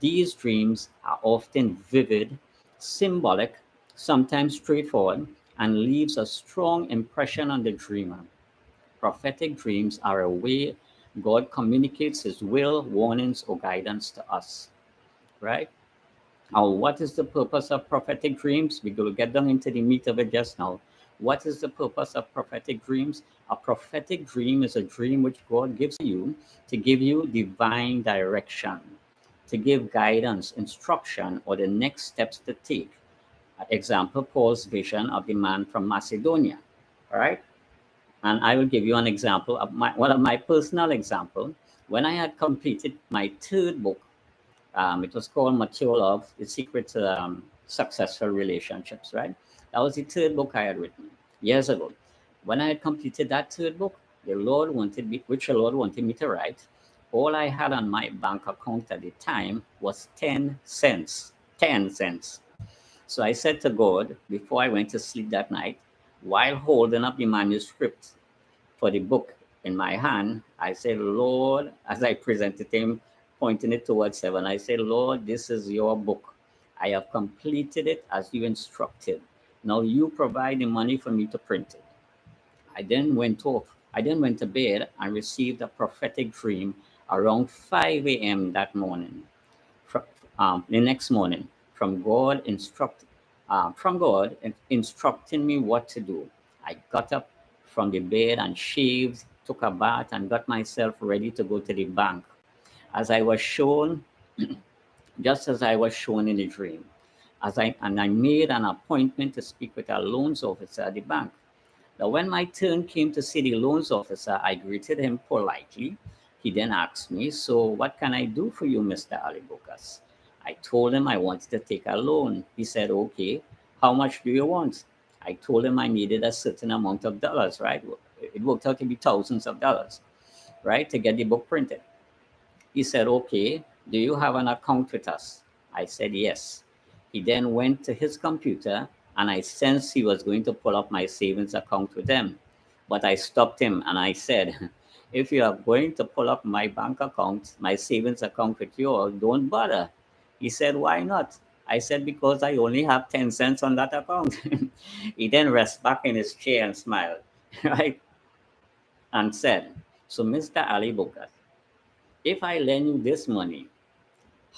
These dreams are often vivid, symbolic, sometimes straightforward, and leaves a strong impression on the dreamer. Prophetic dreams are a way God communicates his will, warnings, or guidance to us, right? Now, what is the purpose of prophetic dreams? We will get down into the meat of it just now. What is the purpose of prophetic dreams? A prophetic dream is a dream which God gives you to give you divine direction, to give guidance, instruction, or the next steps to take. Example, Paul's vision of the man from Macedonia. All right. And I will give you an example of one of my personal example. When I had completed my third book, it was called Mature Love, The Secret to Successful Relationships, right? That was the third book I had written years ago. When I had completed that third book, which the Lord wanted me to write, all I had on my bank account at the time was 10 cents. 10 cents. So I said to God, before I went to sleep that night, while holding up the manuscript for the book in my hand, I said, Lord, as I presented him, pointing it towards heaven, I said, Lord, this is your book. I have completed it as you instructed. Now you provide the money for me to print it. I then went to bed and received a prophetic dream around 5 a.m. that morning. The next morning, from God instructing me what to do. I got up from the bed and shaved, took a bath, and got myself ready to go to the bank. As I was shown, just as I was shown in the dream, I made an appointment to speak with a loans officer at the bank. Now, when my turn came to see the loans officer, I greeted him politely. He then asked me, "So, what can I do for you, Mr. Ali Bokas?" I told him I wanted to take a loan. He said, "Okay, how much do you want?" I told him I needed a certain amount of dollars, right? It worked out to be thousands of dollars, right, to get the book printed. He said, "Okay, do you have an account with us?" I said, "Yes." He then went to his computer and I sensed he was going to pull up my savings account with them. But I stopped him and I said, "If you are going to pull up my bank account, my savings account with you all, don't bother." He said, "Why not?" I said, "Because I only have 10 cents on that account." He then rested back in his chair and smiled, right? And said, "So, Mr. Ali Bokas, if I lend you this money,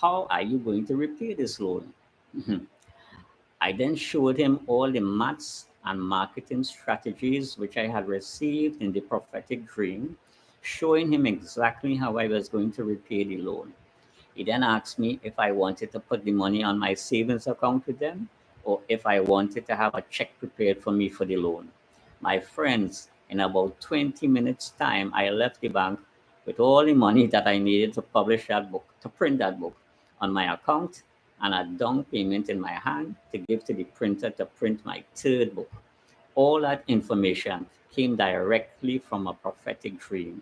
how are you going to repay this loan?" I then showed him all the maths and marketing strategies which I had received in the prophetic dream, showing him exactly how I was going to repay the loan. He then asked me if I wanted to put the money on my savings account with them or if I wanted to have a check prepared for me for the loan. My friends, in about 20 minutes' time, I left the bank with all the money that I needed to publish that book, to print that book on my account, and a down payment in my hand to give to the printer to print my third book. All that information came directly from a prophetic dream.